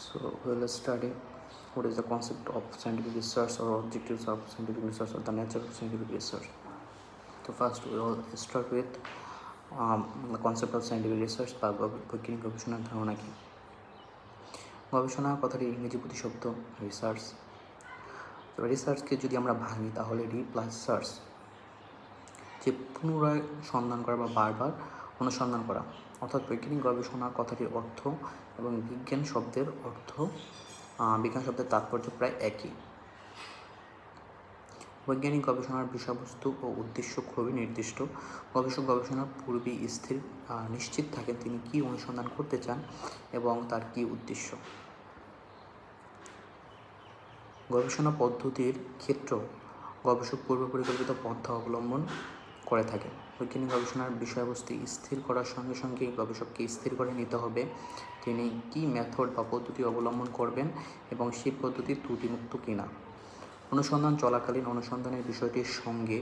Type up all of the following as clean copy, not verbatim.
So we'll study what is the concept of scientific research or objectives of scientific research or the nature of scientific research. So first we will start with the concept of scientific research বা বৈজ্ঞানিক গবেষণার ধারণা কি। গবেষণা কথাটি ইংরেজি প্রতিশব্দ research. তো রিসার্চকে যদি আমরা ভাঙি তাহলে রি প্লাস সার্চ, যে পুনরায় সন্ধান করা বা বারবার অনুসন্ধান করা, অর্থাৎ বৈজ্ঞানিক গবেষণা কথাটির অর্থ এবং বিজ্ঞান শব্দের তাৎপর্য প্রায় একই। বৈজ্ঞানিক গবেষণার বিষয়বস্তু ও উদ্দেশ্য খুবই নির্দিষ্ট। গবেষক গবেষণার পূর্বেই নিশ্চিত থাকেন তিনি কী অনুসন্ধান করতে চান এবং তার কী উদ্দেশ্য। গবেষণা পদ্ধতির ক্ষেত্র গবেষক পূর্ব পরিকল্পিত পন্থা অবলম্বন করে থাকেন। বৈজ্ঞানিক গবেষণার বিষয়বস্তু স্থির করার সঙ্গে সঙ্গে গবেষককে স্থির করে নিতে হবে তিনি কী মেথড বা পদ্ধতি অবলম্বন করবেন এবং সেই পদ্ধতি ত্রুটিমুক্ত কিনা। অনুসন্ধান চলাকালীন অনুসন্ধানের বিষয়টির সঙ্গে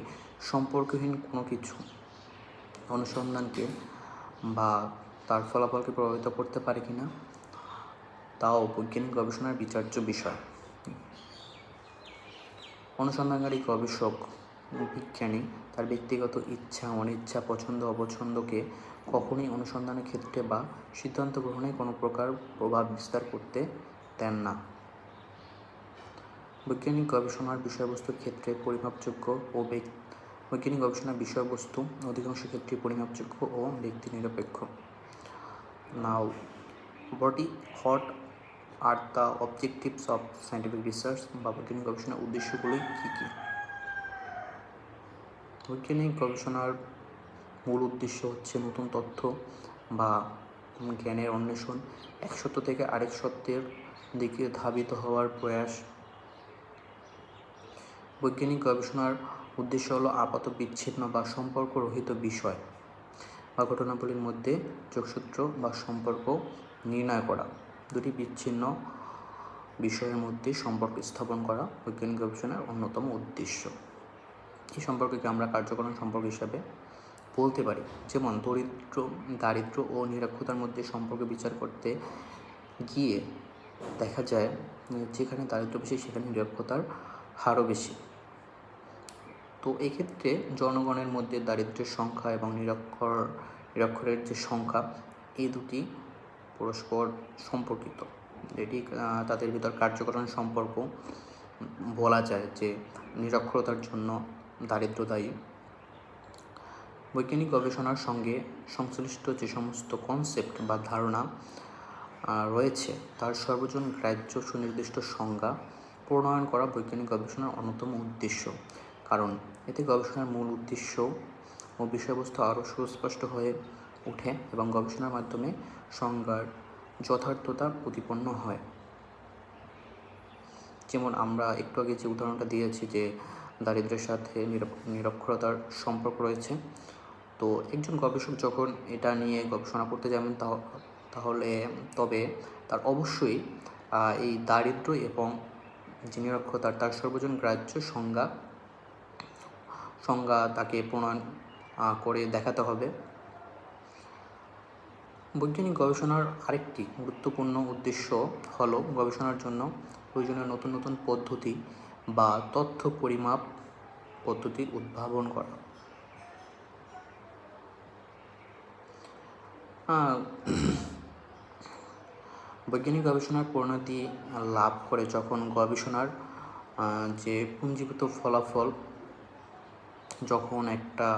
সম্পর্কহীন কোনো কিছু অনুসন্ধানকে বা তার ফলাফলকে প্রভাবিত করতে পারে কিনা তাও বৈজ্ঞানিক গবেষণার বিচার্য বিষয়। অনুসন্ধানকারী গবেষক বিজ্ঞানী তার ব্যক্তিগত ইচ্ছা অনিচ্ছা পছন্দ অপছন্দকে কখনোই অনুসন্ধানের ক্ষেত্রে বা সিদ্ধান্ত গ্রহণে কোনো প্রকার প্রভাব বিস্তার করতে দেন না। বৈজ্ঞানিক গবেষণার বিষয়বস্তুর ক্ষেত্রে পরিমাপযোগ্য ও বৈজ্ঞানিক গবেষণার বিষয়বস্তু অধিকাংশ ক্ষেত্রে পরিমাপযোগ্য ও ব্যক্তি নিরপেক্ষ। Now what are the objectives of scientific research বা বৈজ্ঞানিক গবেষণার উদ্দেশ্যগুলি কী কী। বৈজ্ঞানিক গবেষণার মূল উদ্দেশ্য হচ্ছে নতুন তথ্য বা জ্ঞানের অন্বেষণ, এক সত্য থেকে আরেক সত্যের দিকে ধাবিত হওয়ার প্রয়াস। বৈজ্ঞানিক গবেষণার উদ্দেশ্য হলো আপাত বিচ্ছিন্ন বা সম্পর্করহিত বিষয় বা ঘটনাবলীর মধ্যে যোগসূত্র বা সম্পর্ক নির্ণয় করা। দুটি বিচ্ছিন্ন বিষয়ের মধ্যে সম্পর্ক স্থাপন করা বৈজ্ঞানিক গবেষণার অন্যতম উদ্দেশ্য। এই সম্পর্ককে আমরা কার্যকরণ সম্পর্ক হিসাবে বলতে পারি। যেমন দারিদ্র্য ও নিরক্ষরতার মধ্যে সম্পর্ক বিচার করতে গিয়ে দেখা যায় যেখানে দারিদ্র্য বেশি সেখানে নিরক্ষরতার হারও বেশি। তো এক্ষেত্রে জনগণের মধ্যে দারিদ্র্যের সংখ্যা এবং নিরক্ষরের যে সংখ্যা এই দুটি পরস্পর সম্পর্কিত। এটি তাদের ভিতর কার্যকরণ সম্পর্ক বলা যায় যে নিরক্ষরতার জন্য দারিদ্র্য দায়ী। বৈজ্ঞানিক গবেষণার সঙ্গে সংশ্লিষ্ট যে সমস্ত কনসেপ্ট বা ধারণা রয়েছে তার সর্বজন গ্রাহ্য সুনির্দিষ্ট সংজ্ঞা প্রণয়ন করা বৈজ্ঞানিক গবেষণার অন্যতম উদ্দেশ্য, কারণ এতে গবেষণার মূল উদ্দেশ্য ও বিষয়বস্তু আরও সুস্পষ্ট হয়ে ওঠে এবং গবেষণার মাধ্যমে সংজ্ঞার যথার্থতা প্রতিপন্ন হয়। যেমন আমরা একটু আগে যে উদাহরণটা দিয়েছি যে দারিদ্র্যের সাথে নিরক্ষরতার সম্পর্ক রয়েছে, তো একজন গবেষক যখন এটা নিয়ে গবেষণা করতে যাবেন তবে তার অবশ্যই এই দারিদ্র্য এবং যে নিরক্ষরতার তার সর্বজন গ্রাহ্য সংজ্ঞা তাকে প্রণয়ন করে দেখাতে হবে। বৈজ্ঞানিক গবেষণার আরেকটি গুরুত্বপূর্ণ উদ্দেশ্য হল গবেষণার জন্য প্রয়োজনীয় নতুন নতুন পদ্ধতি বা তথ্য পরিমাপ পদ্ধতির উদ্ভাবন করা। বৈজ্ঞানিক গবেষণার পরিণতি লাভ করে যখন গবেষণার যে পুঞ্জীভূত ফলাফল যখন একটা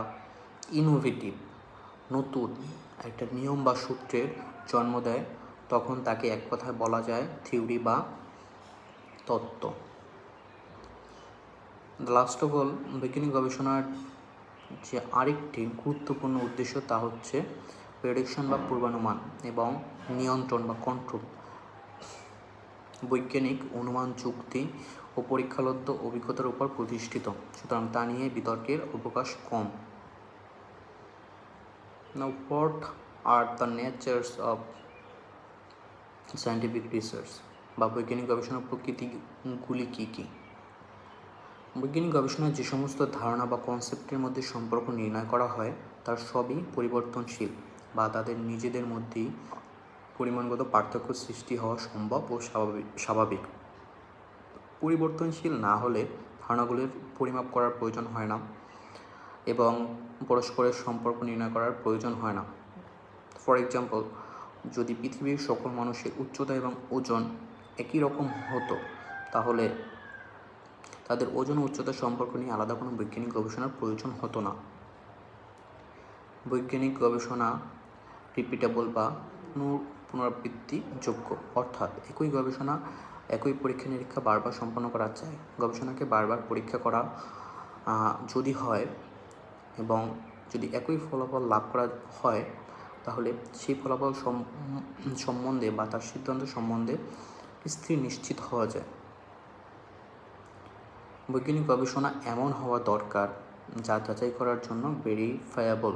ইনোভেটিভ নতুন একটা নিয়ম বা সূত্রের জন্ম দেয় তখন তাকে এক কথায় বলা যায় থিওরি বা তত্ত্ব। লাস্ট অফ অল, বৈজ্ঞানিক গবেষণার যে আরেকটি গুরুত্বপূর্ণ উদ্দেশ্য তা হচ্ছে প্রেডিকশন বা পূর্বানুমান এবং নিয়ন্ত্রণ বা কন্ট্রোল। বৈজ্ঞানিক অনুমান যুক্তি ও পরীক্ষালব্ধ অভিজ্ঞতার উপর প্রতিষ্ঠিত, সুতরাং তা নিয়ে বিতর্কের অবকাশ কম। Now, what are the natures of scientific research বা বৈজ্ঞানিক গবেষণার প্রকৃতিগুলি কী কী। বৈজ্ঞানিক গবেষণায় যে সমস্ত ধারণা বা কনসেপ্টের মধ্যে সম্পর্ক নির্ণয় করা হয় তার সবই পরিবর্তনশীল বা তাদের নিজেদের মধ্যেই পরিমাণগত পার্থক্য সৃষ্টি হওয়া সম্ভব ও স্বাভাবিক। পরিবর্তনশীল না হলে ধারণাগুলির পরিমাপ করার প্রয়োজন হয় না এবং পরস্পরের সম্পর্ক নির্ণয় করার প্রয়োজন হয় না। ফর এক্সাম্পল, যদি পৃথিবীর সকল মানুষের উচ্চতা এবং ওজন একই রকম হতো তাহলে তাদের ওজন ও উচ্চতা সম্পর্ক নিয়ে আলাদা কোনো বৈজ্ঞানিক গবেষণার প্রয়োজন হতো না। বৈজ্ঞানিক গবেষণা রিপিটেবল বা পুনরাবৃত্তিযোগ্য, অর্থাৎ একই গবেষণা একই পরীক্ষা নিরীক্ষা বারবার সম্পন্ন করা যায়। গবেষণাকে বারবার পরীক্ষা করা যদি হয় এবং যদি একই ফলাফল লাভ করা হয় তাহলে সেই ফলাফল সম্বন্ধে বা তার সিদ্ধান্ত সম্বন্ধে স্থির নিশ্চিত হওয়া যায়। বৈজ্ঞানিক গবেষণা এমন হওয়া দরকার যা যাচাই করার জন্য ভেরিফায়েবল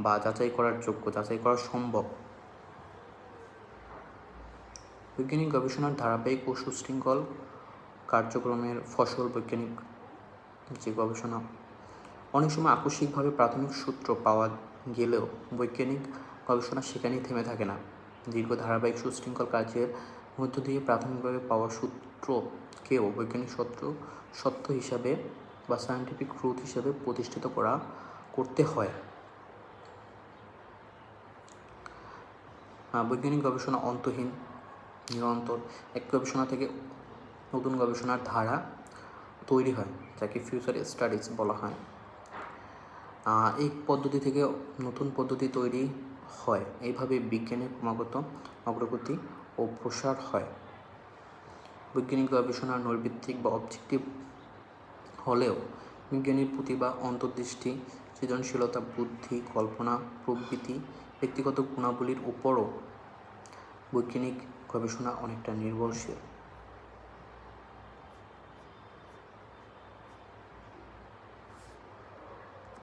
বা যাচাই করার যোগ্য, যাচাই করা সম্ভব। বৈজ্ঞানিক গবেষণার ধারাবাহিক ও সুশৃঙ্খল কার্যক্রমের ফসল বৈজ্ঞানিক যে গবেষণা। অনেক সময় আকস্মিকভাবে প্রাথমিক সূত্র পাওয়া গেলেও বৈজ্ঞানিক গবেষণা সেখানেই থেমে থাকে না। দীর্ঘ ধারাবাহিক সুশৃঙ্খল কার্যের মধ্য দিয়ে প্রাথমিকভাবে পাওয়া সূত্রকেও বৈজ্ঞানিক সত্য হিসাবে বা সায়েন্টিফিক ট্রুথ হিসাবে প্রতিষ্ঠিত করতে হয়। বৈজ্ঞানিক গবেষণা অন্তহীন, নিরন্তর। এক গবেষণা থেকে নতুন গবেষণার ধারা তৈরি হয়, যাকে ফিউচার স্টাডিজ বলা হয়। এই পদ্ধতি থেকে নতুন পদ্ধতি তৈরি হয়। এইভাবে বিজ্ঞানের ক্রমাগত অগ্রগতি ও প্রসার হয়। বৈজ্ঞানিক গবেষণা নৈর্ব্যক্তিক বা অবজেক্টিভ হলেও বিজ্ঞানীর প্রতিভা, অন্তর্দৃষ্টি, সৃজনশীলতা, বুদ্ধি, কল্পনা প্রভৃতি ব্যক্তিগত গুণাবলীর উপরও বৈজ্ঞানিক গবেষণা অনেকটা নির্ভরশীল।